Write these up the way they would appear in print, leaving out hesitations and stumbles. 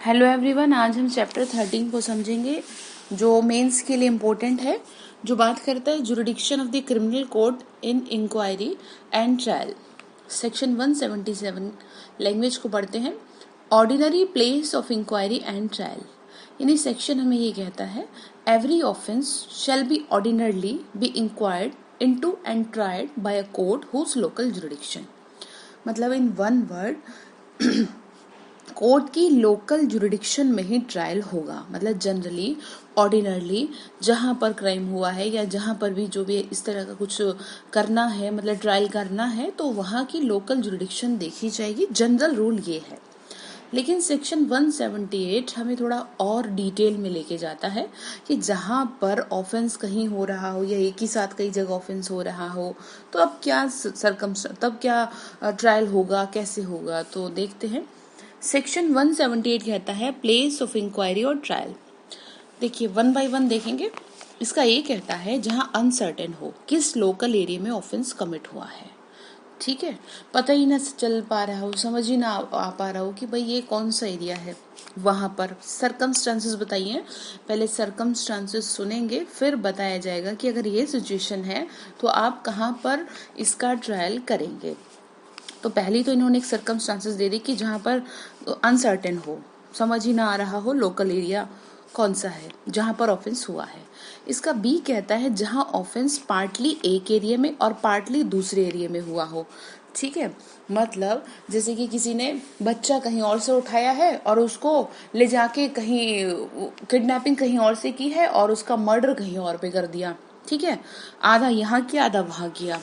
Hello everyone, आज हम chapter 13 को समझेंगे जो मेंस के लिए इम्पोर्टेंट है, जो बात करता है jurisdiction of the criminal code in inquiry and trial. Section 177 language को पढ़ते हैं। Ordinary place of inquiry and trial. यानी सेक्शन हमें ये कहता है every offence shall be ordinarily be inquired into and tried by a court whose local jurisdiction. मतलब in one word court की लोकल जुरिडिक्शन में ही ट्रायल होगा। मतलब जनरली ऑर्डिनरली जहाँ पर क्राइम हुआ है या जहाँ पर भी जो भी इस तरह का कुछ करना है, मतलब ट्रायल करना है, तो वहाँ की लोकल जुरिडिक्शन देखी जाएगी। जनरल रूल ये है। लेकिन सेक्शन 178 हमें थोड़ा और डिटेल में लेके जाता है कि जहाँ पर ऑफेंस कहीं हो रहा हो या एक ही साथ कई जगह ऑफेंस हो रहा हो, तो अब क्या तब क्या ट्रायल होगा, कैसे होगा, तो देखते हैं। सेक्शन 178 कहता है प्लेस ऑफ इंक्वायरी और ट्रायल। देखिए वन बाय वन देखेंगे। इसका ये कहता है जहां अनसर्टेन हो किस लोकल एरिया में ऑफेंस कमिट हुआ है। ठीक है, पता ही ना चल पा रहा हो, समझ ही ना आ पा रहा हो कि भाई ये कौन सा एरिया है। वहां पर सर्कमस्टांसेस बताइए। पहले सर्कमस्टांसेस सुनेंगे, फिर बताया जाएगा कि अगर ये सिचुएशन है तो आप कहाँ पर इसका ट्रायल करेंगे। तो पहली तो इन्होंने एक सर्कमस्टांसेस दे दी कि जहां पर अनसर्टेन हो, समझ ही ना आ रहा हो लोकल एरिया कौन सा है जहां पर ऑफेंस हुआ है। इसका बी कहता है जहां ऑफेंस पार्टली एक एरिया में और पार्टली दूसरे एरिया में हुआ हो। ठीक है, मतलब जैसे कि किसी ने बच्चा कहीं और से उठाया है और उसको ले जाके कहीं किडनैपिंग कहीं और से की है और उसका मर्डर कहीं और पे कर दिया। ठीक है, आधा यहाँ किया आधा वहां किया।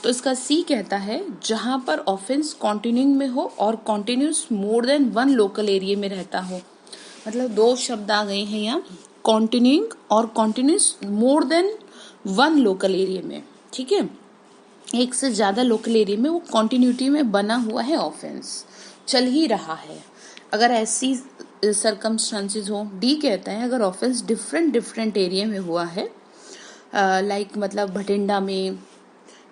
तो इसका सी कहता है जहां पर ऑफेंस कॉन्टिन्यूइंग में हो और continuous more than one local area में रहता हो। मतलब दो शब्द आ गए हैं यहाँ, कॉन्टिन्यूइंग और continuous more than one local area में। ठीक है, एक से ज्यादा लोकल एरिया में वो कॉन्टिन्यूटी में बना हुआ है, ऑफेंस चल ही रहा है। अगर ऐसी सर्कमस्टांसेस हो। डी कहता है अगर ऑफेंस डिफरेंट एरिया में हुआ है, लाइक मतलब भटिंडा में,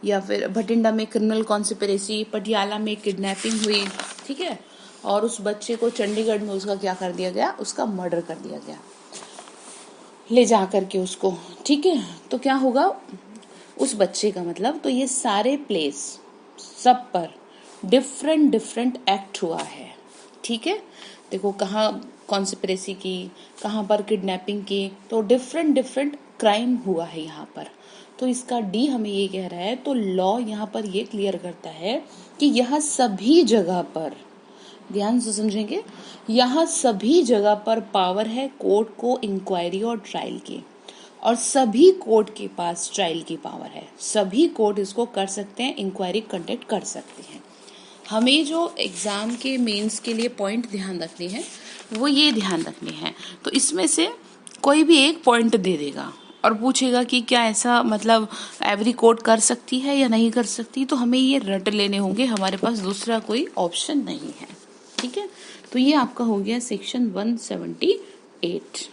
या फिर भटिंडा में क्रिमिनल कॉन्स्पिरेसी, पटियाला में किडनैपिंग हुई। ठीक है, और उस बच्चे को चंडीगढ़ में उसका क्या कर दिया गया, उसका मर्डर कर दिया गया ले जा करके उसको। ठीक है, तो क्या होगा उस बच्चे का, मतलब तो ये सारे प्लेस सब पर डिफरेंट एक्ट हुआ है। ठीक है, देखो कहाँ कॉन्स्पिरेसी की, कहाँ पर किडनैपिंग की, तो डिफरेंट क्राइम हुआ है यहाँ पर। तो इसका डी हमें ये कह रहा है, तो लॉ यहाँ पर ये क्लियर करता है कि यहाँ सभी जगह पर, ध्यान से समझेंगे, यहाँ सभी जगह पर पावर है कोर्ट को इंक्वायरी और ट्रायल की, और सभी कोर्ट के पास ट्रायल की पावर है। सभी कोर्ट इसको कर सकते हैं, इंक्वायरी कंडक्ट कर सकते हैं। हमें जो एग्जाम के मेंस के लिए पॉइंट ध्यान रखने हैं वो ये ध्यान रखने हैं। तो इसमें से कोई भी एक पॉइंट दे देगा और पूछेगा कि क्या ऐसा मतलब एवरी कोर्ट कर सकती है या नहीं कर सकती, तो हमें ये रट लेने होंगे, हमारे पास दूसरा कोई ऑप्शन नहीं है। ठीक है, तो ये आपका हो गया सेक्शन 178।